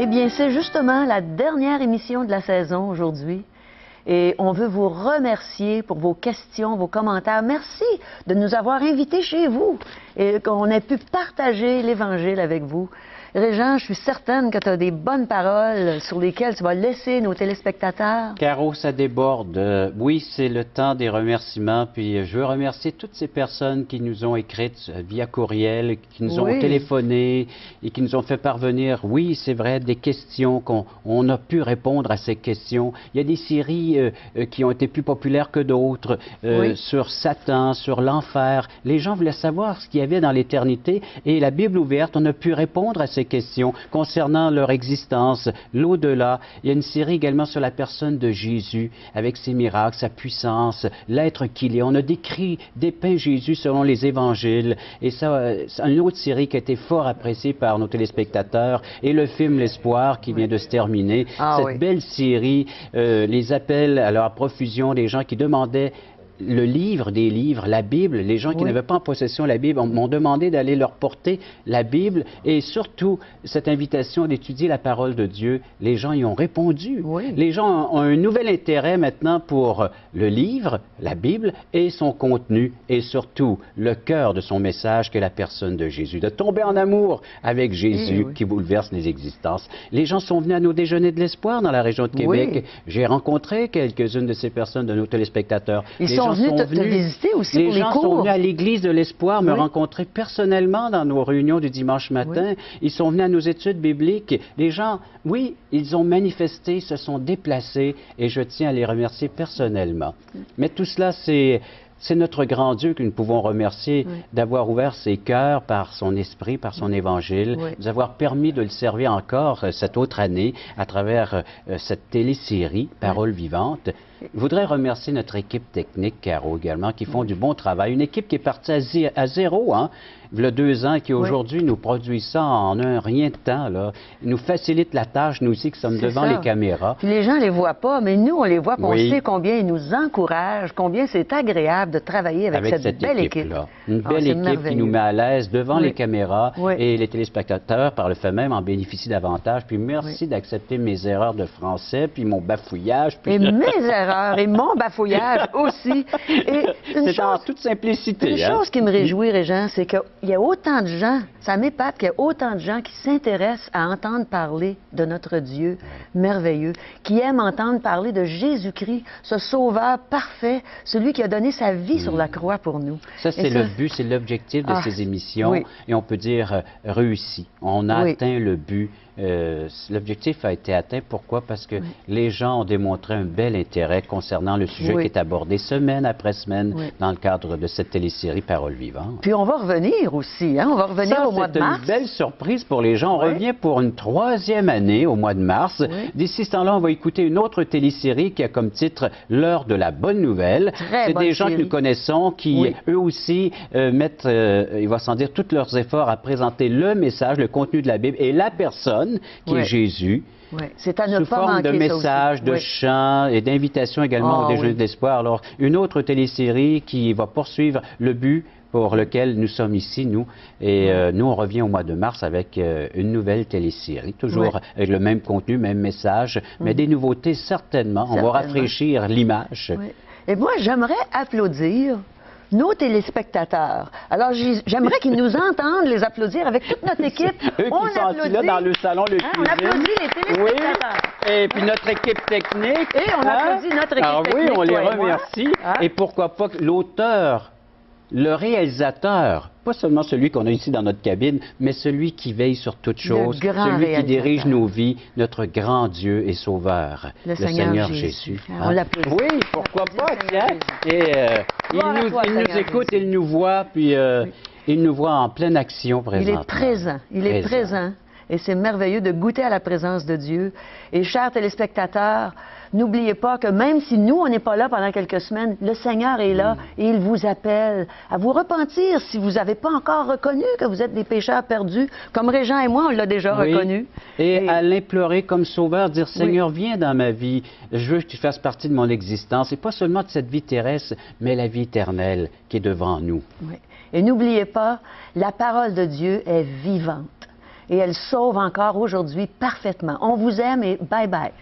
Eh bien, c'est justement la dernière émission de la saison aujourd'hui. Et on veut vous remercier pour vos questions, vos commentaires. Merci de nous avoir invités chez vous et qu'on ait pu partager l'Évangile avec vous. Régent, je suis certaine que tu as des bonnes paroles sur lesquelles tu vas laisser nos téléspectateurs. Caro, ça déborde. Oui, c'est le temps des remerciements. Puis je veux remercier toutes ces personnes qui nous ont écrites via courriel, qui nous ont téléphoné et qui nous ont fait parvenir, oui, c'est vrai, des questions qu'on a pu répondre à ces questions. Il y a des séries qui ont été plus populaires que d'autres sur Satan, sur l'enfer. Les gens voulaient savoir ce qu'il y avait dans l'éternité et la Bible ouverte, on a pu répondre à ces questions concernant leur existence, l'au-delà. Il y a une série également sur la personne de Jésus, avec ses miracles, sa puissance, l'être qu'il est. On a dépeint Jésus selon les évangiles. Et ça, c'est une autre série qui a été fort appréciée par nos téléspectateurs. Et le film L'Espoir, qui vient de se terminer. Cette belle série, les appels à profusion des gens qui demandaient le livre des livres, la Bible. Les gens qui n'avaient pas en possession la Bible m'ont demandé d'aller leur porter la Bible et surtout cette invitation d'étudier la parole de Dieu. Les gens y ont répondu. Les gens ont un nouvel intérêt maintenant pour le livre, la Bible et son contenu et surtout le cœur de son message qu'est la personne de Jésus. De tomber en amour avec Jésus qui bouleverse les existences. Les gens sont venus à nos déjeuners de l'espoir dans la région de Québec. J'ai rencontré quelques-unes de ces personnes, de nos téléspectateurs. Ils sont venus te visiter aussi pour les cours. Les gens sont venus à l'Église de l'Espoir me rencontrer personnellement dans nos réunions du dimanche matin. Ils sont venus à nos études bibliques. Les gens, ils ont manifesté, se sont déplacés et je tiens à les remercier personnellement. Mais tout cela, c'est notre grand Dieu que nous pouvons remercier d'avoir ouvert ses cœurs par son esprit, par son évangile, nous avoir permis de le servir encore cette autre année à travers cette télésérie Paroles vivantes. Je voudrais remercier notre équipe technique, Caro, également, qui font du bon travail. Une équipe qui est partie à zéro, il y a 2 ans, qui aujourd'hui nous produit ça en un rien de temps. Là. Ils nous facilite la tâche, nous aussi, qui sommes devant les caméras. Puis les gens ne les voient pas, mais nous, on les voit, puis on sait combien ils nous encouragent, combien c'est agréable de travailler avec cette belle équipe. Une belle équipe qui nous met à l'aise devant les caméras et les téléspectateurs, par le fait même, en bénéficient davantage. Puis merci d'accepter mes erreurs de français, puis mon bafouillage. Puis... Et mes erreurs, et mon bafouillage aussi. C'est en toute simplicité. Une chose qui me réjouit, Régent, c'est qu'il y a autant de gens, ça m'épate qu'il y a autant de gens qui s'intéressent à entendre parler de notre Dieu merveilleux, qui aiment entendre parler de Jésus-Christ, ce sauveur parfait, celui qui a donné sa vie sur la croix pour nous. Ça, c'est le but, c'est l'objectif de ces émissions, et on peut dire réussi. On a atteint le but. L'objectif a été atteint. Pourquoi? Parce que les gens ont démontré un bel intérêt concernant le sujet qui est abordé semaine après semaine dans le cadre de cette télésérie Paroles vivantes. Puis on va revenir aussi, on va revenir au mois de mars. C'est une belle surprise pour les gens. On revient pour une 3e année au mois de mars. D'ici ce temps-là, on va écouter une autre télésérie qui a comme titre L'heure de la bonne nouvelle. C'est des gens que nous connaissons qui, eux aussi, mettent, il va sans dire, tous leurs efforts à présenter le message, le contenu de la Bible et la personne qui est Jésus, c'est à ne sous pas forme manquer de messages, de chants et d'invitations également au déjeuner d'espoir. Alors, une autre télésérie qui va poursuivre le but pour lequel nous sommes ici, nous. Et nous, on revient au mois de mars avec une nouvelle télésérie, toujours avec le même contenu, même message, mais des nouveautés certainement. On va rafraîchir l'image. Et moi, j'aimerais applaudir nos téléspectateurs. Alors, j'aimerais qu'ils nous entendent les applaudir avec toute notre équipe. Eux qui sont assis là dans le salon, le cuisine. On applaudit les téléspectateurs. Et puis notre équipe technique. Et on applaudit notre équipe technique. Oui, on les remercie. Et pourquoi pas l'auteur, le réalisateur, pas seulement celui qu'on a ici dans notre cabine, mais celui qui veille sur toutes choses, celui qui dirige nos vies, notre grand Dieu et Sauveur, le Seigneur Jésus. On l'applaudit. Oui, pourquoi pas, tiens. Et il nous écoute, il nous voit, puis il nous voit en pleine action présentement. Il est présent. Et c'est merveilleux de goûter à la présence de Dieu. Et chers téléspectateurs, n'oubliez pas que même si nous, on n'est pas là pendant quelques semaines, le Seigneur est là et il vous appelle à vous repentir si vous n'avez pas encore reconnu que vous êtes des pécheurs perdus, comme Régent et moi, on l'a déjà reconnu. Et à l'implorer comme sauveur, dire Seigneur, viens dans ma vie, je veux que tu fasses partie de mon existence, et pas seulement de cette vie terrestre, mais la vie éternelle qui est devant nous. Et n'oubliez pas, la parole de Dieu est vivante. et elle sauve encore aujourd'hui parfaitement. On vous aime et bye-bye.